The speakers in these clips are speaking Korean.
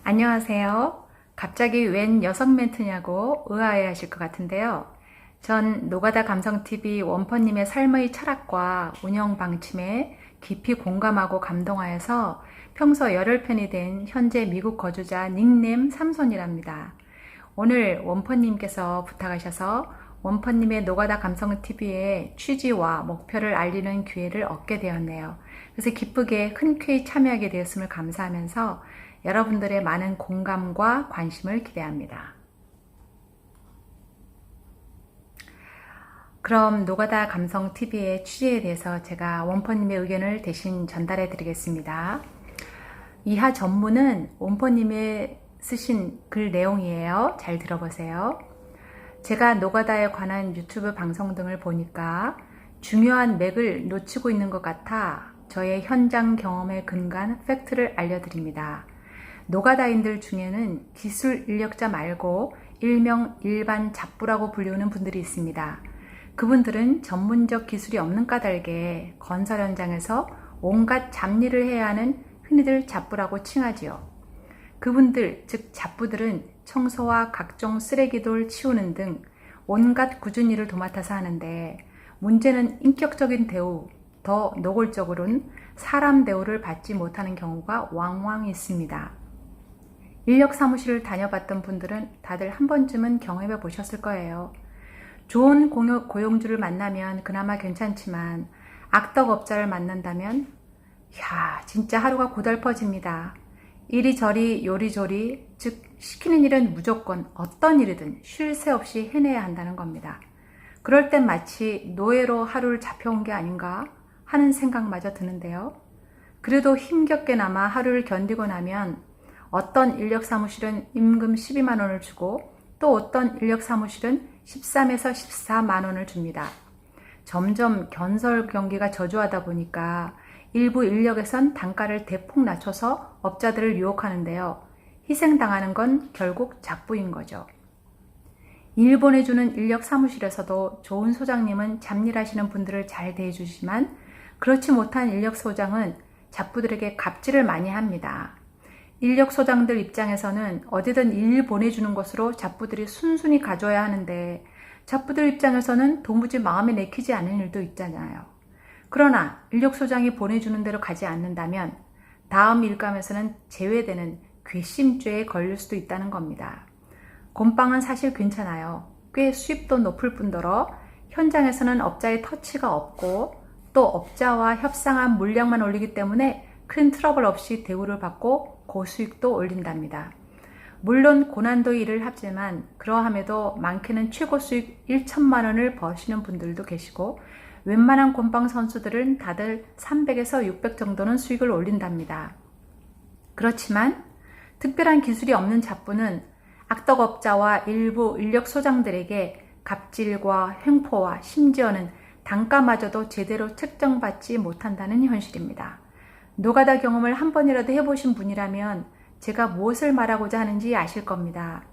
안녕하세요. 갑자기 웬 여성 멘트냐고 의아해 하실 것 같은데요. 전 노가다 감성TV 원퍼님의 삶의 철학과 운영 방침에 깊이 공감하고 감동하여서 평소 열혈팬이 된 현재 미국 거주자 닉네임 삼손이랍니다. 오늘 원퍼님께서 부탁하셔서 원퍼님의 노가다 감성TV의 취지와 목표를 알리는 기회를 얻게 되었네요. 그래서 기쁘게 흔쾌히 참여하게 되었음을 감사하면서 여러분들의 많은 공감과 관심을 기대합니다. 그럼 노가다 감성TV의 취지에 대해서 제가 원퍼님의 의견을 대신 전달해 드리겠습니다. 이하 전문은 원퍼님의 쓰신 글 내용이에요. 잘 들어보세요. 제가 노가다에 관한 유튜브 방송 등을 보니까 중요한 맥을 놓치고 있는 것 같아 저의 현장 경험에 근거한 팩트를 알려드립니다. 노가다인들 중에는 기술 인력자 말고 일명 일반 잡부라고 불리우는 분들이 있습니다. 그분들은 전문적 기술이 없는 까닭에 건설 현장에서 온갖 잡일을 해야 하는 흔히들 잡부라고 칭하지요. 그분들, 즉 잡부들은 청소와 각종 쓰레기돌 치우는 등 온갖 굳은 일을 도맡아서 하는데 문제는 인격적인 대우, 더 노골적으로는 사람 대우를 받지 못하는 경우가 왕왕 있습니다. 인력 사무실을 다녀봤던 분들은 다들 한 번쯤은 경험해 보셨을 거예요. 좋은 고용주를 만나면 그나마 괜찮지만 악덕업자를 만난다면 진짜 하루가 고달퍼집니다. 이리저리 요리조리, 즉 시키는 일은 무조건 어떤 일이든 쉴 새 없이 해내야 한다는 겁니다. 그럴 땐 마치 노예로 하루를 잡혀온 게 아닌가 하는 생각마저 드는데요. 그래도 힘겹게나마 하루를 견디고 나면 어떤 인력 사무실은 임금 12만 원을 주고 또 어떤 인력 사무실은 13에서 14만 원을 줍니다. 점점 건설 경기가 저조하다 보니까 일부 인력에선 단가를 대폭 낮춰서 업자들을 유혹하는데요. 희생당하는 건 결국 잡부인 거죠. 일 보내주는 인력 사무실에서도 좋은 소장님은 잡일하시는 분들을 잘 대해주지만 그렇지 못한 인력 소장은 잡부들에게 갑질을 많이 합니다. 인력 소장들 입장에서는 어디든 일 보내주는 것으로 잡부들이 순순히 가져야 하는데 잡부들 입장에서는 도무지 마음에 내키지 않는 일도 있잖아요. 그러나 인력 소장이 보내주는 대로 가지 않는다면 다음 일감에서는 제외되는 괘씸죄에 걸릴 수도 있다는 겁니다. 곰빵은 사실 괜찮아요. 꽤 수입도 높을 뿐더러 현장에서는 업자의 터치가 없고 또 업자와 협상한 물량만 올리기 때문에 큰 트러블 없이 대우를 받고 고수익도 올린답니다. 물론 고난도의 일을 하지만 그러함에도 많게는 최고 수익 1천만 원을 버시는 분들도 계시고 웬만한 곰빵 선수들은 다들 300에서 600 정도는 수익을 올린답니다. 그렇지만 특별한 기술이 없는 잡부는 악덕업자와 일부 인력 소장들에게 갑질과 횡포와 심지어는 단가마저도 제대로 책정받지 못한다는 현실입니다. 노가다 경험을 한 번이라도 해보신 분이라면 제가 무엇을 말하고자 하는지 아실 겁니다.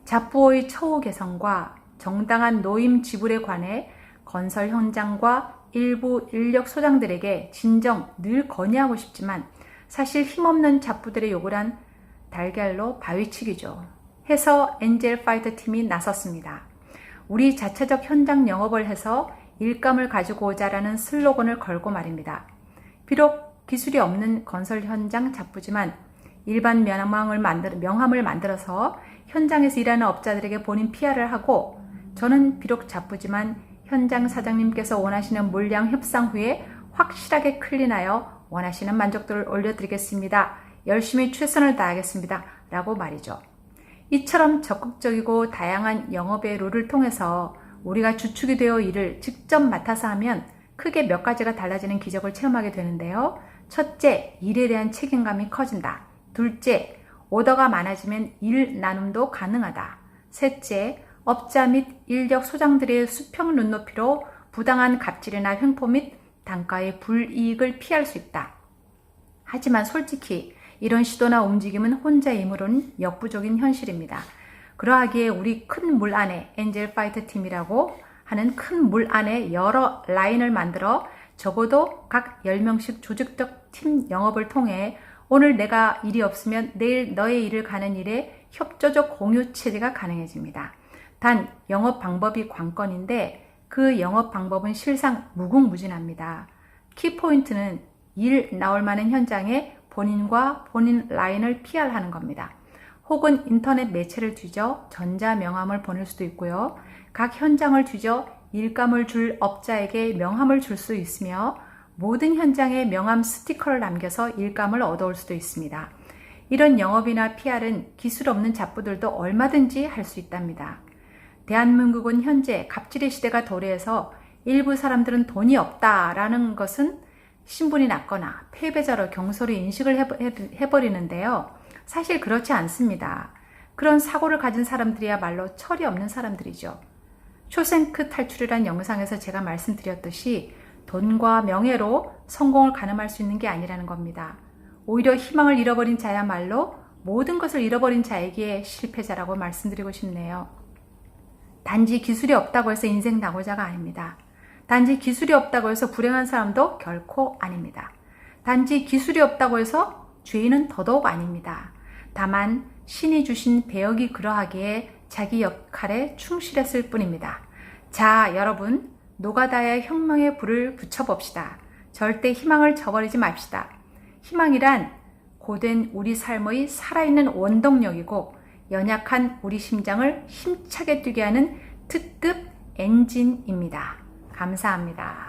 잡부의 처우 개선과 정당한 노임 지불에 관해 건설 현장과 일부 인력 소장들에게 진정 늘 건의하고 싶지만 사실 힘없는 잡부들의 요구를 한 달걀로 바위치기죠. 해서 엔젤 파이터 팀이 나섰습니다. 우리 자체적 현장 영업을 해서 일감을 가지고 오자라는 슬로건을 걸고 말입니다. 비록 기술이 없는 건설 현장 잡부지만 일반 명함을 만들어서 현장에서 일하는 업자들에게 본인 PR을 하고 저는 비록 잡부지만 현장 사장님께서 원하시는 물량 협상 후에 확실하게 클린하여 원하시는 만족도를 올려드리겠습니다. 열심히 최선을 다하겠습니다. 라고 말이죠. 이처럼 적극적이고 다양한 영업의 룰을 통해서 우리가 주축이 되어 일을 직접 맡아서 하면 크게 몇 가지가 달라지는 기적을 체험하게 되는데요. 첫째, 일에 대한 책임감이 커진다. 둘째, 오더가 많아지면 일 나눔도 가능하다. 셋째, 업자 및 인력 소장들의 수평 눈높이로 부당한 갑질이나 횡포 및 단가의 불이익을 피할 수 있다. 하지만 솔직히 이런 시도나 움직임은 혼자의 힘으로는 역부족인 현실입니다. 그러하기에 우리 큰 물 안에 엔젤 파이터 팀이라고 하는 큰 물 안에 여러 라인을 만들어 적어도 각 10명씩 조직적 팀 영업을 통해 오늘 내가 일이 없으면 내일 너의 일을 가는 일에 협조적 공유 체제가 가능해집니다. 단 영업 방법이 관건인데 그 영업 방법은 실상 무궁무진합니다. 키포인트는 일 나올 만한 현장에 본인과 본인 라인을 PR하는 겁니다. 혹은 인터넷 매체를 뒤져 전자명함을 보낼 수도 있고요. 각 현장을 뒤져 일감을 줄 업자에게 명함을 줄 수 있으며 모든 현장에 명함 스티커를 남겨서 일감을 얻어올 수도 있습니다. 이런 영업이나 PR은 기술 없는 잡부들도 얼마든지 할 수 있답니다. 대한민국은 현재 갑질의 시대가 도래해서 일부 사람들은 돈이 없다라는 것은 신분이 낮거나 패배자로 경솔히 인식을 해버리는데요. 사실 그렇지 않습니다. 그런 사고를 가진 사람들이야말로 철이 없는 사람들이죠. 쇼생크 탈출이란 영상에서 제가 말씀드렸듯이 돈과 명예로 성공을 가늠할 수 있는 게 아니라는 겁니다. 오히려 희망을 잃어버린 자야말로 모든 것을 잃어버린 자에게 실패자라고 말씀드리고 싶네요. 단지 기술이 없다고 해서 인생 낙오자가 아닙니다. 단지 기술이 없다고 해서 불행한 사람도 결코 아닙니다. 단지 기술이 없다고 해서 죄인은 더더욱 아닙니다. 다만 신이 주신 배역이 그러하기에 자기 역할에 충실했을 뿐입니다. 자, 여러분, 노가다의 혁명의 불을 붙여봅시다. 절대 희망을 저버리지 맙시다. 희망이란 고된 우리 삶의 살아있는 원동력이고 연약한 우리 심장을 힘차게 뛰게 하는 특급 엔진입니다. 감사합니다.